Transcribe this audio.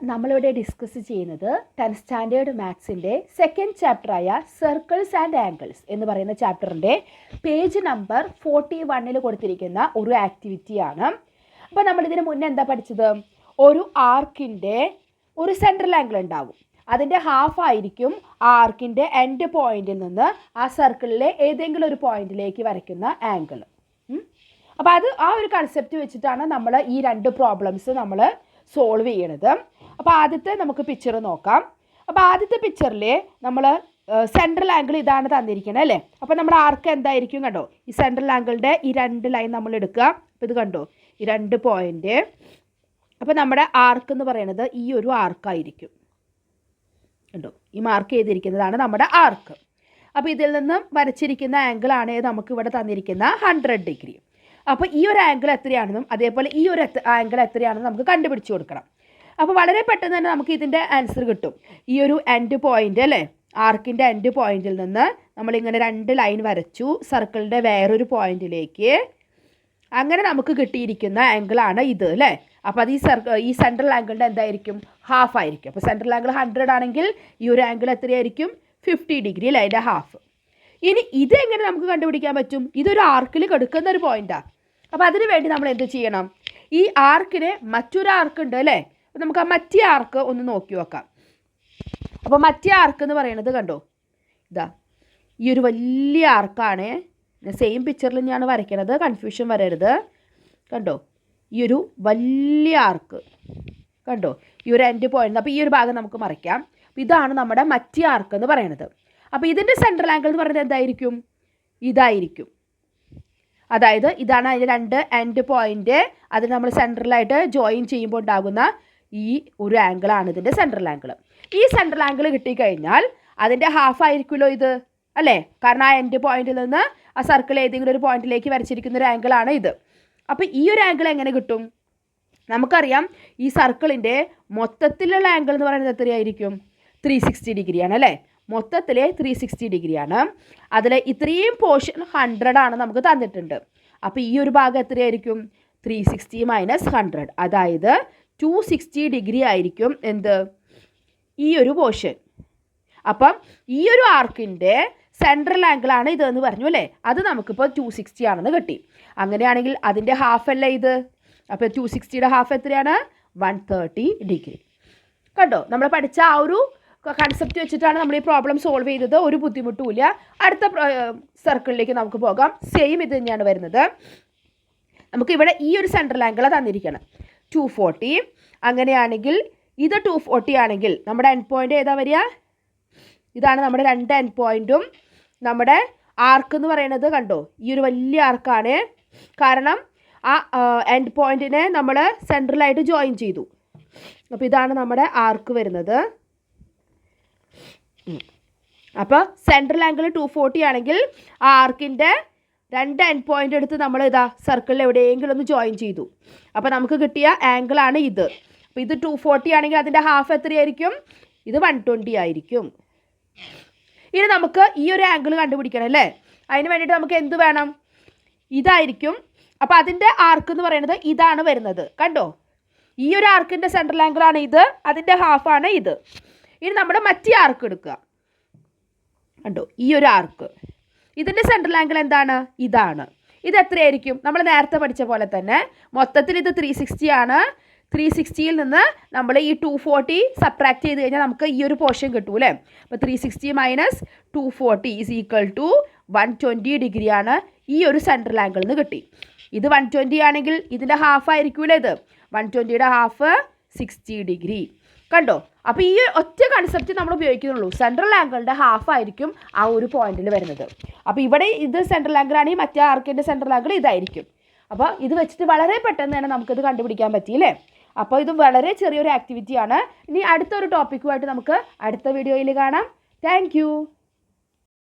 നമ്മളിവിടെ ഡിസ്കസ് ചെയ്യുന്നത് 10th standard മാത്സിൻ്റെ സെക്കൻഡ് ചാപ്റ്ററായ സർക്കിൾസ് ആൻഡ് ആംഗിൾസ് എന്ന് പറയുന്ന ചാപ്റ്ററിൻ്റെ പേജ് നമ്പർ 41 കൊടുത്തിരിക്കുന്ന ഒരു ആക്ടിവിറ്റിയാണ്. അപ്പോൾ നമ്മളിതിന് മുന്നേ എന്താ പഠിച്ചത്? ഒരു ആർക്കിൻ്റെ ഒരു സെൻട്രൽ ആംഗിൾ ഉണ്ടാവും. അതിൻ്റെ ഹാഫ് ആയിരിക്കും ആർക്കിൻ്റെ എൻഡ് പോയിന്റിൽ നിന്ന് ആ സർക്കിളിലെ ഏതെങ്കിലും ഒരു പോയിന്റിലേക്ക് വരയ്ക്കുന്ന ആംഗിൾ. അപ്പോൾ ആ ഒരു കൺസെപ്റ്റ് വെച്ചിട്ടാണ് നമ്മൾ ഈ രണ്ട് പ്രോബ്ലംസ് നമ്മൾ സോൾവ് ചെയ്യണത്. അപ്പോൾ ആദ്യത്തെ നമുക്ക് പിക്ചർ നോക്കാം. അപ്പോൾ ആദ്യത്തെ പിക്ചറിൽ നമ്മൾ സെൻട്രൽ ആംഗിൾ ഇതാണ് തന്നിരിക്കുന്നത് അല്ലേ. അപ്പോൾ നമ്മുടെ ആർക്ക് എന്തായിരിക്കും കണ്ടോ? ഈ സെൻട്രൽ ആംഗിളിൻ്റെ ഈ രണ്ട് ലൈൻ നമ്മൾ എടുക്കുക. അപ്പോൾ ഇത് കണ്ടോ, ഈ രണ്ട് പോയിന്റ്. അപ്പോൾ നമ്മുടെ ആർക്ക് എന്ന് പറയുന്നത് ഈ ഒരു ആർക്കായിരിക്കും കണ്ടോ. ഈ മാർക്ക് ചെയ്തിരിക്കുന്നതാണ് നമ്മുടെ ആർക്ക്. അപ്പോൾ ഇതിൽ നിന്നും വരച്ചിരിക്കുന്ന ആംഗിളാണ് നമുക്ക് ഇവിടെ തന്നിരിക്കുന്ന 100 ഡിഗ്രി. അപ്പോൾ ഈ ഒരു ആംഗിൾ എത്രയാണെന്നും അതേപോലെ ഈ ഒരു ആംഗിൾ എത്രയാണെന്നും നമുക്ക് കണ്ടുപിടിച്ച് കൊടുക്കണം. അപ്പോൾ വളരെ പെട്ടെന്ന് തന്നെ നമുക്ക് ഇതിൻ്റെ ആൻസർ കിട്ടും. ഈ ഒരു എൻഡ് പോയിൻ്റ് അല്ലേ, ആർക്കിൻ്റെ എൻഡ് പോയിന്റിൽ നിന്ന് നമ്മളിങ്ങനെ രണ്ട് ലൈൻ വരച്ചു സർക്കിളിൻ്റെ വേറൊരു പോയിന്റിലേക്ക്. അങ്ങനെ നമുക്ക് കിട്ടിയിരിക്കുന്ന ആംഗിളാണ് ഇത് അല്ലേ. അപ്പോൾ അത് ഈ സെൻട്രൽ ആംഗിളിൻ്റെ എന്തായിരിക്കും? ഹാഫ് ആയിരിക്കും. അപ്പോൾ സെൻട്രൽ ആംഗിൾ 100 ആണെങ്കിൽ ഈ ഒരു ആംഗിൾ എത്രയായിരിക്കും? 50 ഡിഗ്രി അല്ലേ, അതിൻ്റെ ഹാഫ്. ഇനി ഇത് എങ്ങനെ നമുക്ക് കണ്ടുപിടിക്കാൻ പറ്റും? ഇതൊരു ആർക്കിൽ കൊടുക്കുന്ന ഒരു പോയിൻ്റാണ്. അപ്പോൾ അതിന് വേണ്ടി നമ്മൾ എന്ത് ചെയ്യണം? ഈ ആർക്കിന് മറ്റൊരു ആർക്ക് ഉണ്ട് അല്ലേ. അപ്പോൾ നമുക്ക് ആ മറ്റേ ആർക്ക് ഒന്ന് നോക്കി നോക്കാം. അപ്പോൾ മറ്റേ ആർക്ക് എന്ന് പറയുന്നത് കണ്ടോ, ഇതാ ഈ ഒരു വലിയ ആർക്കാണ്. സെയിം പിക്ചറിൽ ഞാൻ വരയ്ക്കണത്, കൺഫ്യൂഷൻ വരരുത്. കണ്ടോ, ഈ ഒരു വലിയ ആർക്ക് കണ്ടോ, ഈ ഒരു എൻഡ് പോയിന്റ്. അപ്പോൾ ഈ ഒരു ഭാഗം നമുക്ക് മറയ്ക്കാം. അപ്പോൾ ഇതാണ് നമ്മുടെ മറ്റേ ആർക്ക് എന്ന് പറയുന്നത്. അപ്പോൾ ഇതിൻ്റെ സെൻട്രൽ ആംഗിൾ എന്ന് പറയുന്നത് എന്തായിരിക്കും? ഇതായിരിക്കും. അതായത് ഇതാണ് അതിൻ്റെ രണ്ട് എൻഡ് പോയിന്റ്. അത് നമ്മൾ സെൻട്രലായിട്ട് ജോയിൻ ചെയ്യുമ്പോൾ ഉണ്ടാകുന്ന ഈ ഒരു ആംഗിളാണ് ഇതിൻ്റെ സെൻട്രൽ ആംഗിൾ. ഈ സെൻട്രൽ ആംഗിൾ കിട്ടിക്കഴിഞ്ഞാൽ അതിൻ്റെ ഹാഫ് ആയിരിക്കുമല്ലോ ഇത് അല്ലേ. കാരണം ആ എൻഡ് പോയിന്റിൽ നിന്ന് ആ സർക്കിൾ ഏതെങ്കിലും ഒരു പോയിന്റിലേക്ക് വരച്ചിരിക്കുന്ന ഒരു ആംഗിളാണ് ഇത്. അപ്പോൾ ഈ ഒരു ആംഗിൾ എങ്ങനെ കിട്ടും? നമുക്കറിയാം ഈ സർക്കിളിൻ്റെ മൊത്തത്തിലുള്ള ആംഗിൾ എന്ന് പറയുന്നത് എത്രയായിരിക്കും? 360 ഡിഗ്രിയാണ് അല്ലേ. മൊത്തത്തിൽ 360 ഡിഗ്രിയാണ്. അതിൽ ഇത്രയും പോർഷൻ 100 ആണ് നമുക്ക് തന്നിട്ടുണ്ട്. അപ്പോൾ ഈ ഒരു ഭാഗം എത്രയായിരിക്കും? 360 - 100, അതായത് 260 ഡിഗ്രി ആയിരിക്കും എന്ത്? ഈ ഒരു പോർഷൻ. അപ്പം ഈ ഒരു ആർക്കിൻ്റെ സെൻട്രൽ ആംഗിളാണ് ഇതെന്ന് പറഞ്ഞു അല്ലേ. അത് നമുക്കിപ്പോൾ 260 ആണെന്ന് കിട്ടി. അങ്ങനെയാണെങ്കിൽ അതിൻ്റെ ഹാഫ് അല്ലേ ഇത്. അപ്പോൾ 260യുടെ ഹാഫ് എത്രയാണ്? 130 ഡിഗ്രി. കണ്ടോ, നമ്മൾ പഠിച്ച ആ ഒരു കൺസെപ്റ്റ് വെച്ചിട്ടാണ് നമ്മൾ ഈ പ്രോബ്ലം സോൾവ് ചെയ്തത്. ഒരു ബുദ്ധിമുട്ടുമില്ല. അടുത്ത സർക്കിളിലേക്ക് നമുക്ക് പോകാം. സെയിം ഇത് തന്നെയാണ് വരുന്നത്. നമുക്കിവിടെ ഈ ഒരു സെൻട്രൽ ആംഗിൾ തന്നിരിക്കണം 240. അങ്ങനെയാണെങ്കിൽ ഇത് 240 ആണെങ്കിൽ നമ്മുടെ എൻഡ് പോയിൻ്റ് ഏതാ വരിക? ഇതാണ് നമ്മുടെ രണ്ട് എൻഡ് പോയിൻറ്റും. നമ്മുടെ ആർക്ക് എന്ന് പറയുന്നത് കണ്ടോ, ഈ ഒരു വലിയ ആർക്കാണ്. കാരണം ആ എൻഡ് പോയിൻറ്റിനെ നമ്മൾ സെൻട്രലായിട്ട് ജോയിൻ ചെയ്തു. അപ്പോൾ ഇതാണ് നമ്മുടെ ആർക്ക് വരുന്നത്. അപ്പോൾ സെൻട്രൽ ആംഗിൾ 240 ആണെങ്കിൽ ആ ആർക്കിൻ്റെ രണ്ട് എൻഡ് പോയിൻ്റ് എടുത്ത് നമ്മൾ ഇതാ സർക്കിളിൽ എവിടെയെങ്കിലും ഒന്ന് ജോയിൻ ചെയ്തു. അപ്പോൾ നമുക്ക് കിട്ടിയ ആംഗിളാണ് ഇത്. അപ്പോൾ ഇത് 240 ആണെങ്കിൽ അതിൻ്റെ ഹാഫ് എത്രയായിരിക്കും? ഇത് 120 ആയിരിക്കും. ഇനി നമുക്ക് ഈ ഒരു ആംഗിൾ കണ്ടുപിടിക്കണം അല്ലേ. അതിന് വേണ്ടിയിട്ട് നമുക്ക് എന്ത് വേണം? ഇതായിരിക്കും. അപ്പോൾ അതിൻ്റെ ആർക്ക് എന്ന് പറയുന്നത് ഇതാണ് വരുന്നത്. കണ്ടോ, ഈ ഒരു ആർക്കിൻ്റെ സെൻട്രൽ ആംഗിളാണ് ഇത്, അതിൻ്റെ ഹാഫാണ് ഇത്. ഇനി നമ്മുടെ മറ്റേ ആർക്ക് എടുക്കുക. കണ്ടോ, ഈ ഒരു ആർക്ക്, ഇതിൻ്റെ സെൻട്രൽ ആംഗിൾ എന്താണ്? ഇതാണ്. ഇത് എത്രയായിരിക്കും? നമ്മൾ നേരത്തെ പഠിച്ച പോലെ തന്നെ മൊത്തത്തിൽ ഇത് 360 ആണ്. 360യിൽ നിന്ന് നമ്മൾ ഈ 240 സബ്ട്രാക്ട് ചെയ്ത് കഴിഞ്ഞാൽ നമുക്ക് ഈ ഒരു പോർഷൻ കിട്ടും അല്ലേ. അപ്പോൾ 360 - 240 = 120 ഡിഗ്രിയാണ് ഈ ഒരു സെൻട്രൽ ആംഗിൾ എന്ന് കിട്ടി. ഇത് 120 ആണെങ്കിൽ ഇതിൻ്റെ ഹാഫ് ആയിരിക്കുമല്ലോ ഇത്. 120യുടെ ഹാഫ് 60 ഡിഗ്രി. കണ്ടോ, അപ്പോൾ ഈ ഒറ്റ കൺസെപ്റ്റ് നമ്മൾ ഉപയോഗിക്കുന്നുള്ളൂ. സെൻട്രൽ ആംഗിളിൻ്റെ ഹാഫ് ആയിരിക്കും ആ ഒരു പോയിന്റിൽ വരുന്നത്. അപ്പോൾ ഇവിടെ ഇത് സെൻട്രൽ ആംഗിൾ ആണെങ്കിൽ മറ്റേ ആർക്കിൻ്റെ സെൻട്രൽ ആംഗിൾ ഇതായിരിക്കും. അപ്പോൾ ഇത് വെച്ചിട്ട് വളരെ പെട്ടെന്ന് തന്നെ നമുക്കിത് കണ്ടുപിടിക്കാൻ പറ്റിയില്ലേ. അപ്പോൾ ഇത് വളരെ ചെറിയൊരു ആക്ടിവിറ്റിയാണ്. ഇനി അടുത്തൊരു ടോപ്പിക്കുമായിട്ട് നമുക്ക് അടുത്ത വീഡിയോയിൽ കാണാം. താങ്ക്